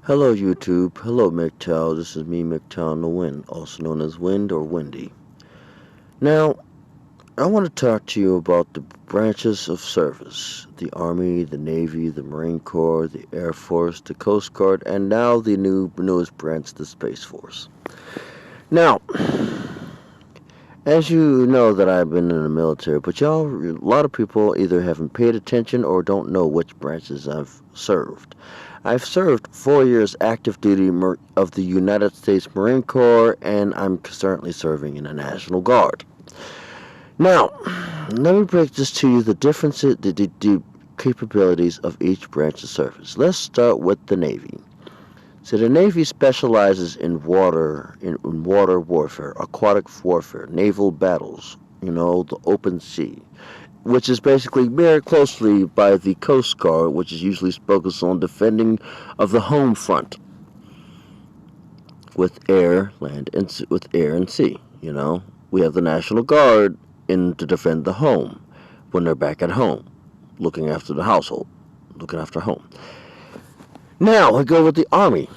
Hello YouTube, hello MGTOW, this is me MGTOW in the Wind, also known as Wind or Windy. Now, I want to talk to you about the branches of service. The Army, the Navy, the Marine Corps, the Air Force, the Coast Guard, and now the newest branch, the Space Force. Now, as you know that I've been in the military, but a lot of people either haven't paid attention or don't know which branches I've served. I've served 4 years active duty of the United States Marine Corps, and I'm currently serving in the National Guard. Now, let me break this to you, the differences, the capabilities of each branch of service. Let's start with the Navy. So the Navy specializes in water warfare, aquatic warfare, naval battles, the open sea, which is basically mirrored closely by the Coast Guard, which is usually focused on defending of the home front with air, land, and with air and sea. We have the National Guard to defend the home when they're back at home, looking after the household, looking after home. Now we go with the Army.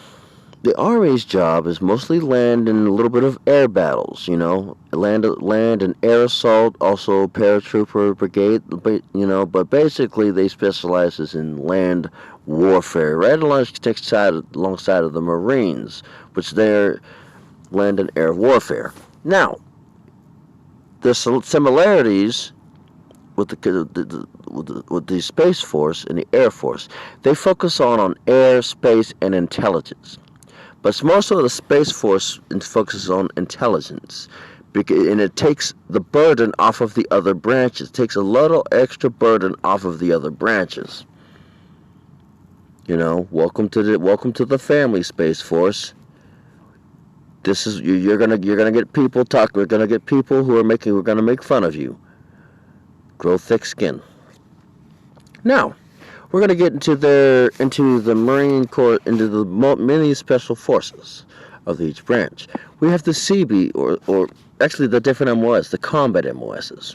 The Army's job is mostly land and a little bit of air battles, land and air assault, also paratrooper brigade, but basically they specialize in land warfare, right alongside of the Marines, which they're land and air warfare. Now, the similarities with the Space Force and the Air Force, they focus on air, space, and intelligence. But most of the Space Force focuses on intelligence, and it takes the burden off of the other branches. It takes a little extra burden off of the other branches. Welcome to the family, Space Force. This is you're gonna get people talk. We're gonna get people who are gonna make fun of you. Grow thick skin. Now, we're going to get into the Marine Corps, into the many special forces of each branch. We have the CB, or actually the different MOS, the combat MOSs.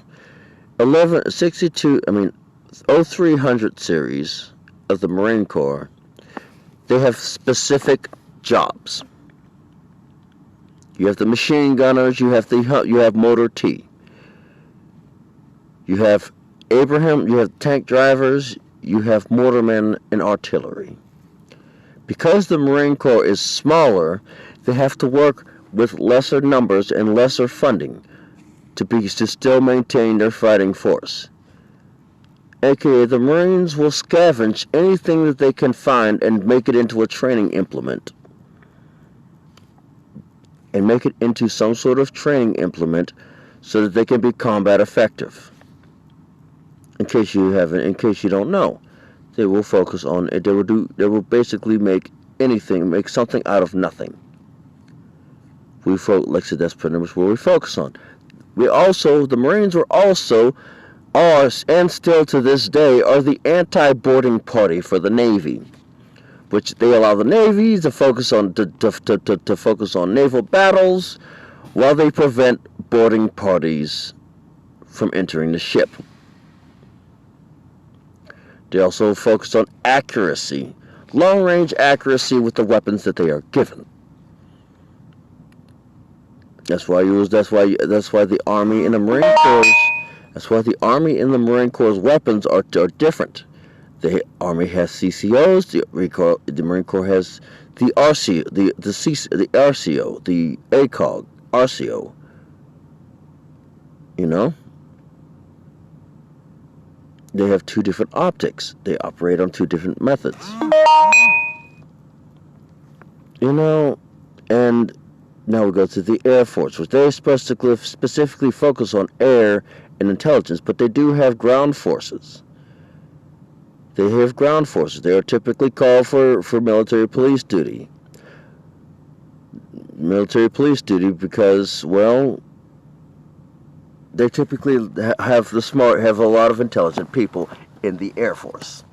0300 series of the Marine Corps, they have specific jobs. You have the machine gunners, you have Motor T. You have you have tank drivers, you have mortarmen and artillery. Because the Marine Corps is smaller, they have to work with lesser numbers and lesser funding to still maintain their fighting force. AKA, the Marines will scavenge anything that they can find and make it into a training implement. And make it into some sort of training implement so that they can be combat effective. In case you don't know, they will focus on it. They will basically make something out of nothing. That's pretty much what we focus on. The Marines are and still to this day are the anti-boarding party for the Navy, which they allow the Navy to focus on to focus on naval battles, while they prevent boarding parties from entering the ship. They also focus on accuracy, long-range accuracy with the weapons that they are given. That's why the Army and the Marine Corps' weapons are different. The Army has CCOs. The Marine Corps has the RCO, the RCO, the ACOG, RCO. They have two different optics. They operate on two different methods. And now we go to the Air Force, which they're supposed to specifically focus on air and intelligence, but they do have ground forces. They are typically called for military police duty. Because, well, they typically have a lot of intelligent people in the Air Force.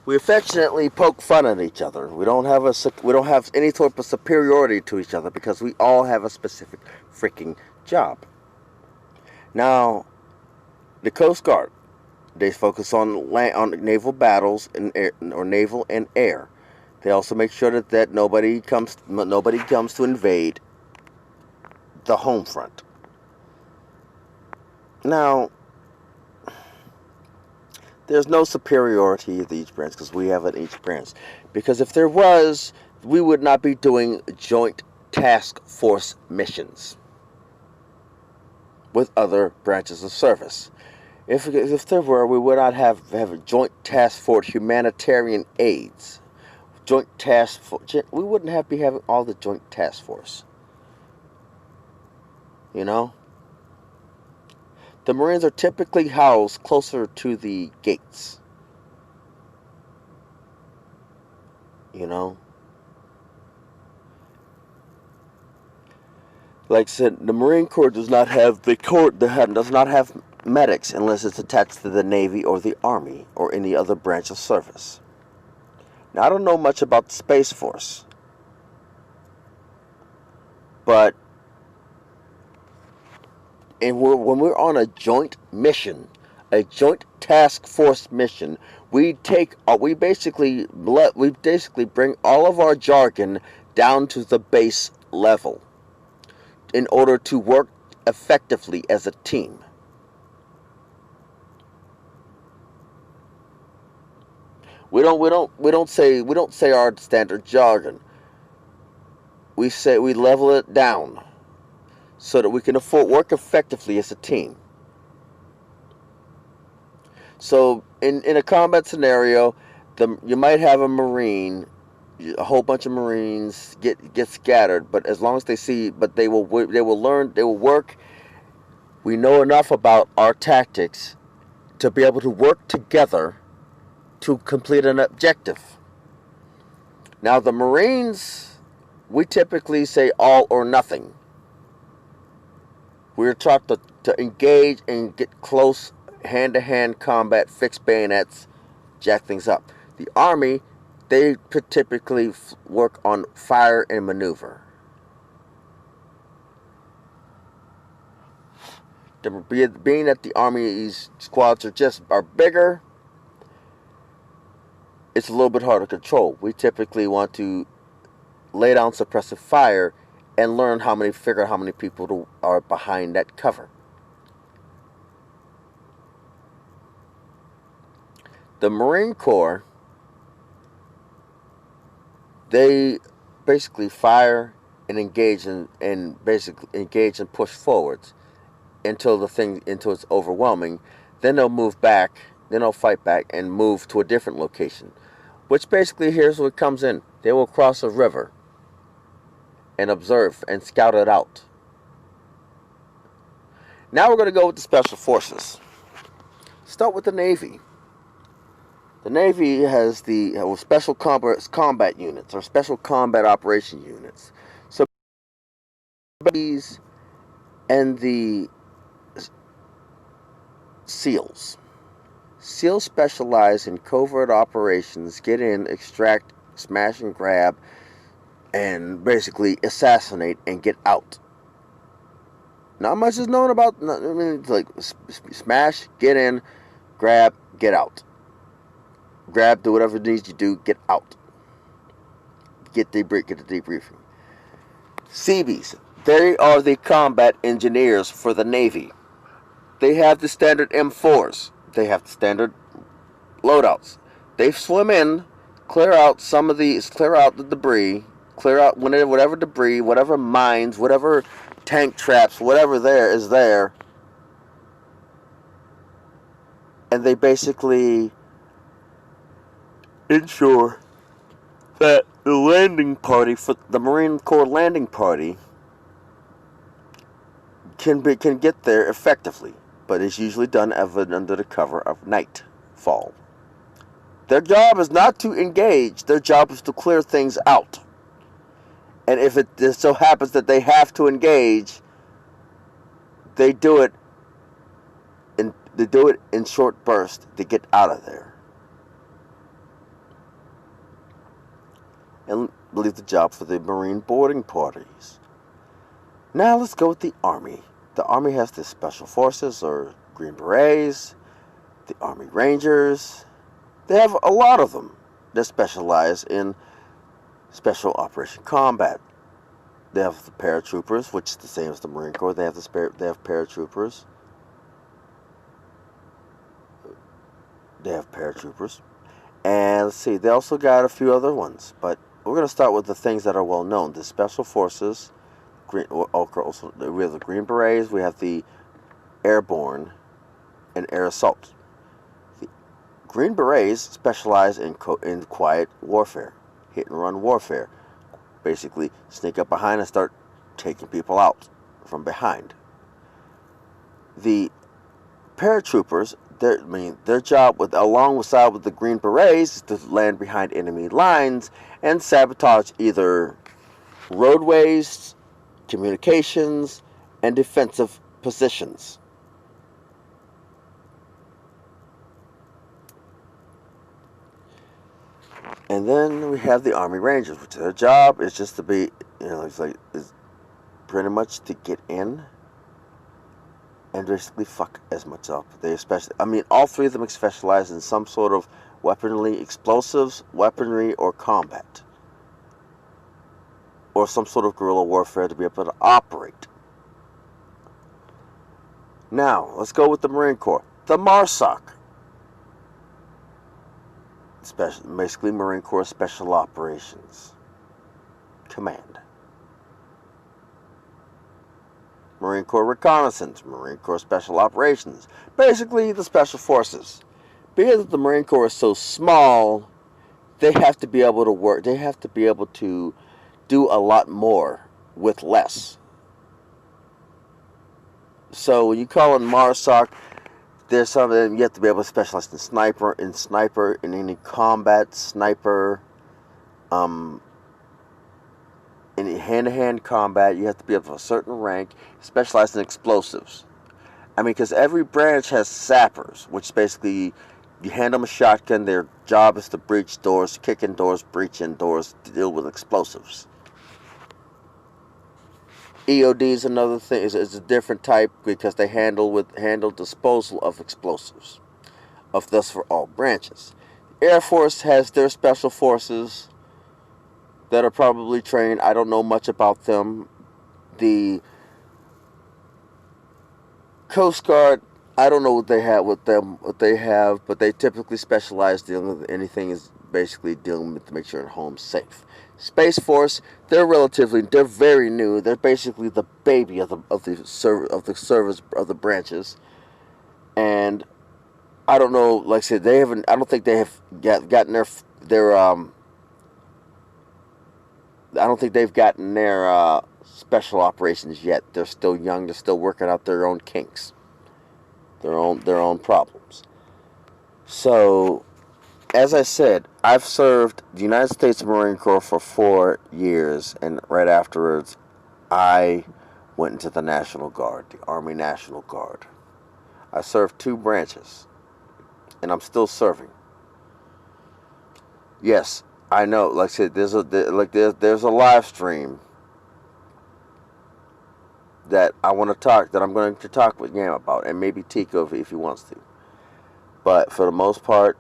We affectionately poke fun at each other. We don't have any sort of superiority to each other because we all have a specific freaking job. Now, the Coast Guard. They focus on naval battles and air, or naval and air. They also make sure that nobody comes to invade the home front. Now, there's no superiority of each branch because we have it in each branch. Because if there was, we would not be doing joint task force missions with other branches of service. If there were, we would not have a joint task force humanitarian aids. Joint task force. We wouldn't be having all the joint task force. You know? The Marines are typically housed closer to the gates. You know? Like I said, the Marine Corps does not have medics unless it's attached to the Navy or the Army or any other branch of service. Now, I don't know much about the Space Force, but when we're on a joint mission, a joint task force mission, we basically bring all of our jargon down to the base level in order to work effectively as a team. We don't say our standard jargon. We level it down so that we can work effectively as a team. So in a combat scenario, you might have a Marine, a whole bunch of Marines get scattered, but as long as they will learn, they will work. We know enough about our tactics to be able to work together to complete an objective. Now the Marines, we typically say all or nothing. We're taught to engage and get close hand-to-hand combat, fix bayonets, jack things up. The Army, they typically work on fire and maneuver. Being that the Army's squads are bigger, it's a little bit harder to control. We typically want to lay down suppressive fire and figure out how many people are behind that cover. The Marine Corps, they basically fire and engage and push forwards until it's overwhelming. Then they'll move back. Then they'll fight back and move to a different location. Which basically, here's what comes in. They will cross a river and observe and scout it out. Now we're going to go with the Special Forces. Start with the Navy. The Navy has the Special Combat Units or Special Combat Operation Units. So these and the SEALs. SEALs specialize in covert operations, get in, extract, smash and grab, and basically assassinate and get out. Not much is known about, it's like smash, get in, grab, get out. Grab, do whatever it needs to do, get out. Get the debriefing. Seabees, they are the combat engineers for the Navy. They have the standard M4s. They have the standard loadouts. They swim in, clear out the debris, clear out whatever debris, whatever mines, whatever tank traps, whatever there is there, and they basically ensure that the landing party for the Marine Corps landing party can get there effectively, but it's usually done under the cover of nightfall. Their job is not to engage. Their job is to clear things out. And if it just so happens that they have to engage, they do it in short bursts to get out of there. And leave the job for the Marine boarding parties. Now let's go with the Army. The Army has the Special Forces or Green Berets. the Army Rangers. They have a lot of them that specialize in special operation combat. They have the paratroopers, which is the same as the Marine Corps. They have paratroopers. And let's see, they also got a few other ones, but we're going to start with the things that are well known. The Special Forces, we have the Green Berets, we have the Airborne, and Air Assault. The Green Berets specialize in quiet warfare, hit and run warfare. Basically, sneak up behind and start taking people out from behind. The paratroopers, their job, alongside with the Green Berets, is to land behind enemy lines and sabotage either roadways, communications, and defensive positions. And then we have the Army Rangers, which their job is just to be, is pretty much to get in and basically fuck as much up. All three of them specialize in some sort of weaponry, explosives, weaponry, or combat. Or some sort of guerrilla warfare to be able to operate. Now, let's go with the Marine Corps. The MARSOC. Basically, Marine Corps Special Operations Command. Marine Corps Reconnaissance, Marine Corps Special Operations, basically the Special Forces. Because the Marine Corps is so small, they have to be able to do a lot more with less. So when you call it MARSOC, there's something you have to be able to specialize in sniper, in any combat, sniper, in hand-to-hand combat. You have to be of a certain rank, specialized in explosives. Because every branch has sappers, which basically you hand them a shotgun. Their job is to breach doors, kick in doors, breach in doors, to deal with explosives. EOD is another thing. Is a different type because they handle disposal of explosives. Thus for all branches. Air Force has their special forces that are probably trained. I don't know much about them. The Coast Guard, I don't know what they have, but they typically specialize dealing with anything is basically dealing with to make sure the home's safe. Space Force, they're very new. They're basically the baby of the service of the branches, and I don't know. Like I said, they haven't. I don't think they have gotten their I don't think they've gotten their special operations yet. They're still young. They're still working out their own kinks, their own problems. So, as I said, I've served the United States Marine Corps for 4 years, and right afterwards, I went into the National Guard, the Army National Guard. I served 2 branches, and I'm still serving. Yes, I know. Like I said, there's a live stream that I'm going to talk with Yam about, and maybe Tico if he wants to. But for the most part,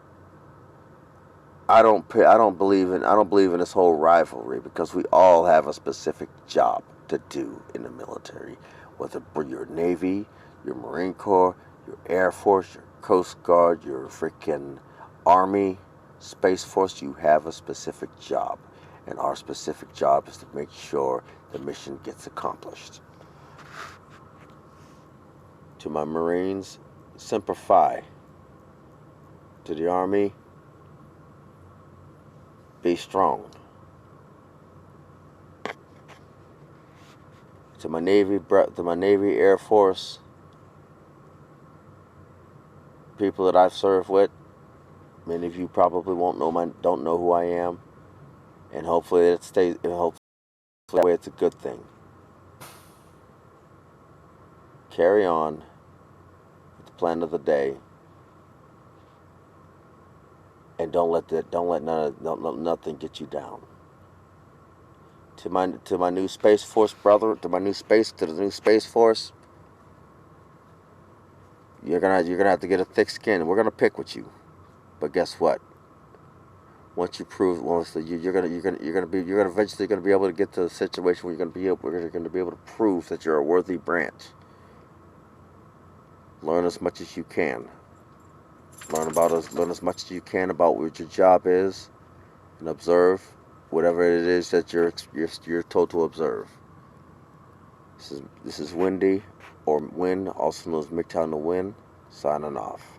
I don't believe in this whole rivalry, because we all have a specific job to do in the military, whether you're Navy, your Marine Corps, your Air Force, your Coast Guard, your freaking Army, Space Force. You have a specific job, and our specific job is to make sure the mission gets accomplished. To my Marines, Semper Fi. To the Army, be strong. To my Navy, Air Force, people that I've served with, many of you probably don't know who I am, and hopefully it stays. Hopefully that way it's a good thing. Carry on with the plan of the day, and don't let nothing get you down. To my new Space Force brother, to the new Space Force, You're gonna have to get a thick skin. We're gonna pick with you, but guess what? Once you prove, once you're gonna eventually gonna be able to get to a situation where you're gonna be able to prove that you're a worthy branch. Learn as much as you can. Learn as much as you can about what your job is, and observe whatever it is that you're told to observe. This is Windy, or Win, also known as MGTOWN the Win, signing off.